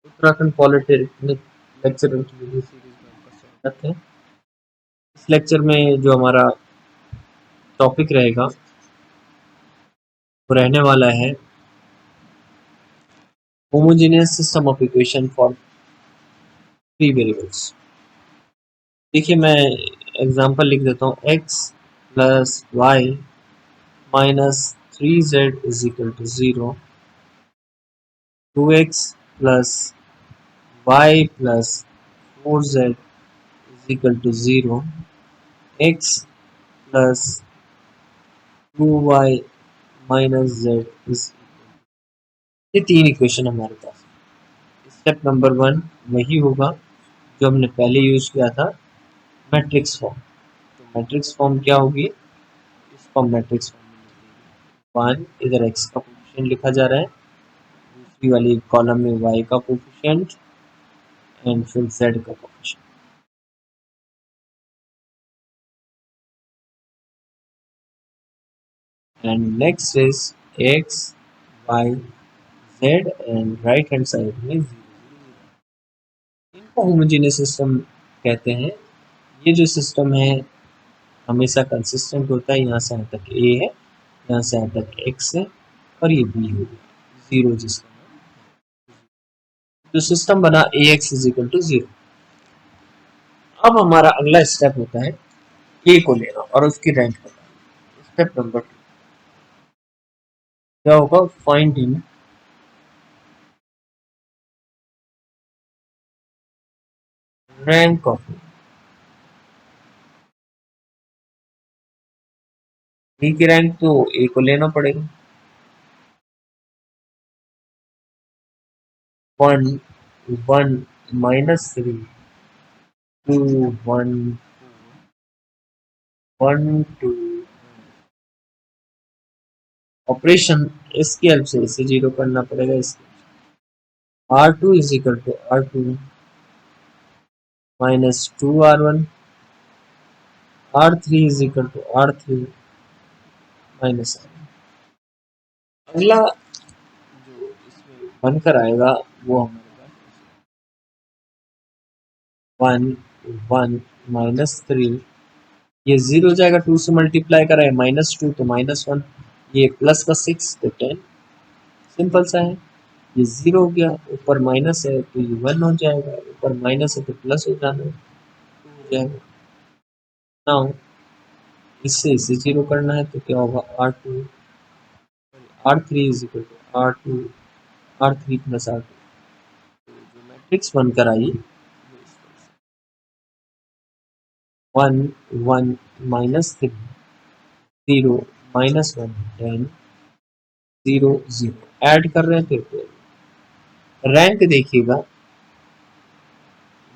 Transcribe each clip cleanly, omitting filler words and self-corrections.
Uttarakhand polytechnic lecture की video series में आपका स्वागत है। इस लेक्चर में जो हमारा टॉपिक रहेगा वो रहने वाला है homogeneous system of equation for three variables. देखिए मैं एग्जांपल लिख देता हूँ, x plus y minus 3z is equal to 0, 2x plus y plus 4z is equal to 0, x plus 2y minus z is, ये तीन इक्वेशन हमारे पास। Step number 1 वही होगा जो हमने पहले यूज किया था, मैट्रिक्स फॉर्म। तो मैट्रिक्स फॉर्म क्या होगी, इसको मैट्रिक्स फॉर्म में 1 इधर x का कोफिशिएंट लिखा जा रहा है, दूसरी वाली कॉलम में y का कोफिशिएंट एंड फिर z का coefficient. And next is x y z and right hand side में 0 0 0। इनको होमोजेनियस सिस्टम कहते हैं। ये जो सिस्टम है हमेशा कंसिस्टेंट होता है। यहाँ से यहाँ तक a है, यहाँ से यहाँ तक x है और ये b हो गया 0, जिसका जो सिस्टम बना ax इज इक्वल टू 0। अब हमारा अगला स्टेप होता है a को लेना और उसकी रैंक बताना। स्टेप नंबर 2 क्या होगा, फाइंडिंग रैंक ऑफ b की रैंक तो a को लेना पड़ेगा। 1 1 माइनस 3 2 1 1 2 ऑपरेशन इसकी हेल्प से इसे 0 करना पड़ेगा। इसके r2 is equal to r2 minus 2r1, r3 is equal to r3 minus r। अगला जो इसमें बनकर आएगा वो हमारे पास 1 1 माइनस 3, ये 0 जाएगा, 2 से मल्टीप्लाई करा है, माइनस 2 तो माइनस 1, ये प्लस का 6 तो 10। सिंपल सा है। ये 0 हो गया, ऊपर माइनस है तो ये 1 हो जाएगा, ऊपर माइनस है तो प्लस हो जाना है, 2 हो जाएगा। नाउ इससे इसे 0 करना है तो क्या होगा, r2 r3 is equal to r2 r3 plus r2। जो मैट्रिक्स बनकर आई 1 1 माइनस 3 0 माइनस 1 10 0 0 ऐड कर रहे हैं। फिर रैंक देखिएगा,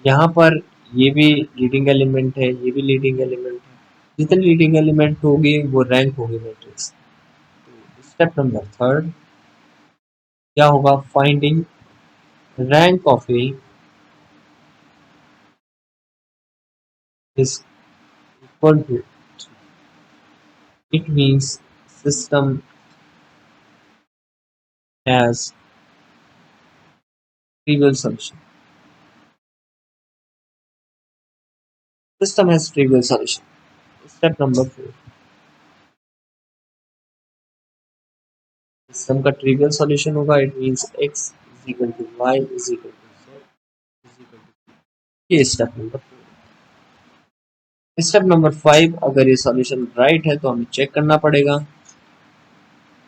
यहाँ पर ये भी लीडिंग एलिमेंट है, ये भी लीडिंग एलिमेंट है। जितने लीडिंग एलिमेंट होगी वो रैंक होगी मैट्रिक्स। तो स्टेप नंबर 3 क्या होगा, finding rank of A is equal to, it means system has trivial solution. System has trivial solution. Step number 4, system का ट्रिवियल सॉल्यूशन होगा, it means x is equal to y is equal to z is equal to, ये step number 4। Step number 5, अगर ये solution right है तो हमें check करना पड़ेगा।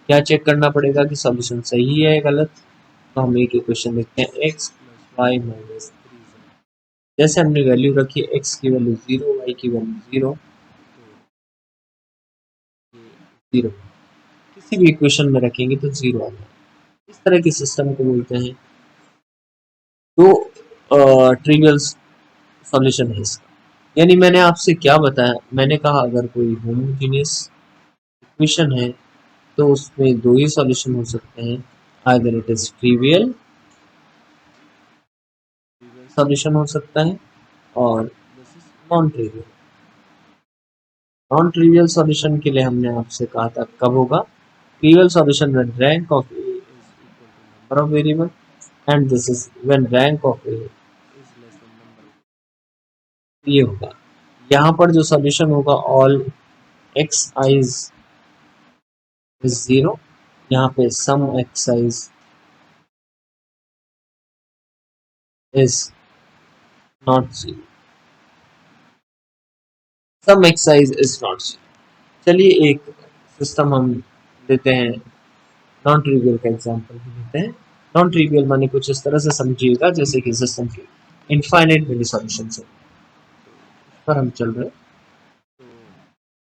क्या चेक करना पड़ेगा कि सॉल्यूशन सही है या गलत। तो हम एक इक्वेशन लिखते हैं, x plus y minus 3z। जैसे हमने वैल्यू रखी है, x की वैल्यू 0, y की वैल्यू 0, 0 किसी भी इक्वेशन में रखेंगे तो 0 आ जाएगा। इस तरह के सिस्टम को बोलते हैं। तो ट्रिवियल सॉल्यूशन है इसका। यानी मैंने आपसे क्या बताया, मैंने कहा अगर कोई होमोजेनियस इक्वेशन है तो उसमें दो ही सॉल्यूशन हो सकते हैं, either it is trivial solution हो सकता है और this is non trivial. Non trivial solution के लिए हमने आपसे कहा था कब होगा, trivial solution when rank of A is equal to number of variable and this is when rank of A is less than number. ये होगा यहाँ पर जो सॉल्यूशन होगा ऑल एक्स आइज इज 0, यहाँ पे some x i's is not 0, some x size is not 0। चलिए एक सिस्टम हम लेते हैं, नॉन ट्रिवियल का एग्जांपल लेते हैं। नॉन ट्रिवियल माने कुछ इस तरह से समझिएगा जैसे कि सिस्टम के इनफाइनाइट वैल्यू सॉल्यूशन है, इस पर हम चल रहे हैं। तो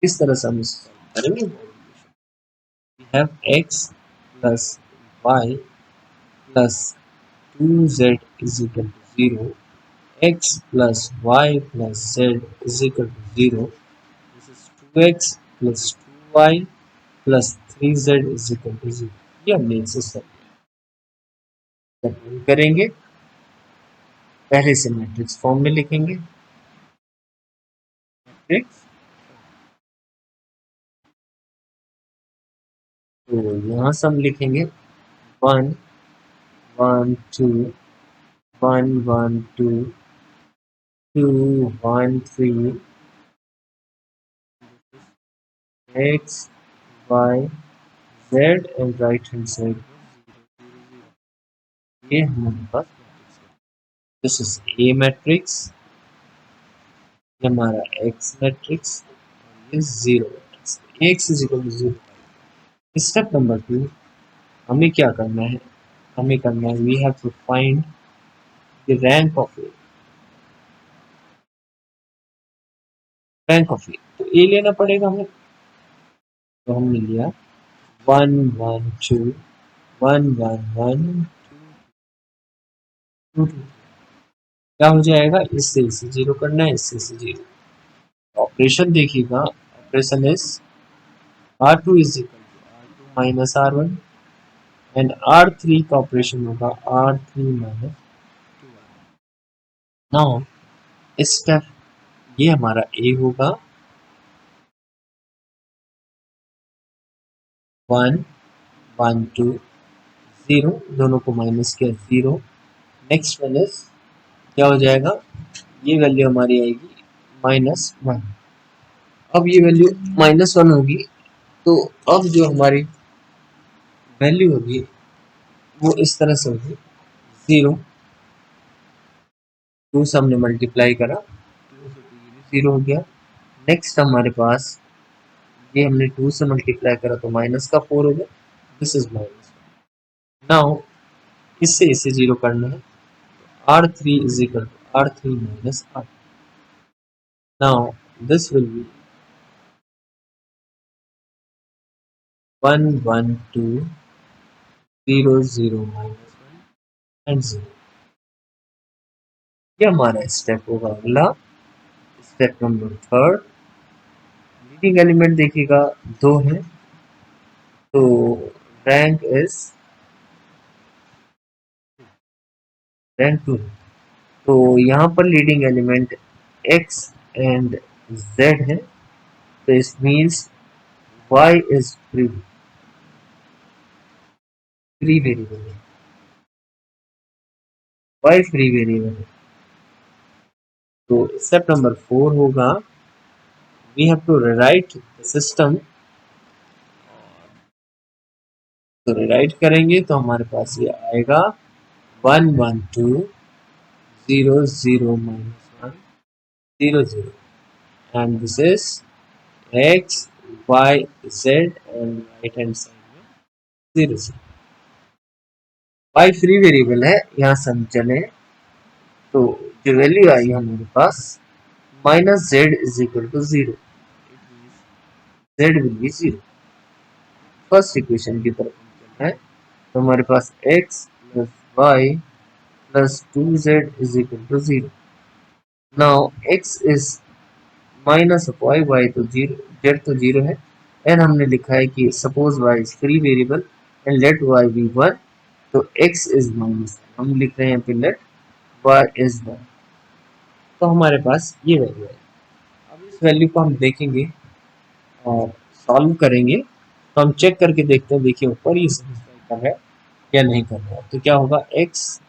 किस तरह से हम इसे solve करेंगे? We have x plus y plus 2z is equal to 0, x plus y plus z is equal to 0. This is 2x plus 2y plus 3z is equal to 0. ये हमने इसे सब करेंगे। पहले से मैट्रिक्स फॉर्म में लिखेंगे, मैट्रिक्स। तो यहाँ से हम लिखेंगे 1 1 2 1 1 2 2 1 3 x y z and right hand side ये हमारे पास दिस इज ए मैट्रिक्स, ये हमारा एक्स मैट्रिक्स, ये 0 matrix, x is equal to 0। Step number 2 हमें क्या करना है? हमें करना है we have to find the rank of A, rank of A. तो ए लेना पड़ेगा हमें, तो हमने लिया 1 1 2 1 1 1 2 2। क्या हो जाएगा? इससे इसे 0 करना है, इससे इसे 0। ऑपरेशन देखिएगा, operation is R2 is equal to R2 minus R1 and R3 का ऑपरेशन होगा R3 minus 2R। Now step ये हमारा ए होगा 1 1 2 0, दोनों को माइनस किया 0। नेक्स्ट वन इज क्या हो जाएगा? ये वैल्यू हमारी आएगी -1। अब ये वैल्यू -1 होगी, तो अब जो हमारी वैल्यू होगी वो इस तरह से होगी 0 2 से हमने मल्टीप्लाई करा, 2 से 0 हो गया। नेक्स्ट हमारे पास ये हमने 2 से मल्टीप्लाई करा तो माइनस का 4 हो गया, दिस इज माइनस। नाउ इससे इसे 0 करना है, R3 is equal to R3 minus R। Now this will be 1 1 2 0 0 minus 1 and 0। ये हमारा स्टेप होगा अगला, स्टेप नंबर 3। लीडिंग एलिमेंट देखिएगा 2 है, तो रैंक इज रैंक 2। तो यहाँ पर leading element x and z है, तो इस means y is free variable है, y फ्री वेरिएबल है। तो स्टेप नंबर 4 होगा we have to write the system. तो रिराइट करेंगे तो हमारे पास ये आएगा 1 1 2 0 0 -1 0 0 and this is x y z and right hand side में 0 0। y फ्री वेरिएबल है, यहाँ से हम चले तो जो वैल्यू आई हमारे पास -z is equal to 0, z will be 0। First equation की तरफ हम चलना है, तो हमारे पास x प्लस y plus 2z is equal to 0. Now x is minus of y तो 0, z तो 0 है, एंड हमने लिखा है कि suppose y is free variable and let y be 1, तो x is minus, हम लिख रहे हैं यहाँ पे लेट y is 1। तो हमारे पास ये वैल्यू है। अब इस वैल्यू को हम देखेंगे और सॉल्व करेंगे, तो हम चेक करके देखते हैं, देखिए ऊपर ये सेटिस्फाई कर रहा है या नहीं कर रहा है। तो क्या होगा, x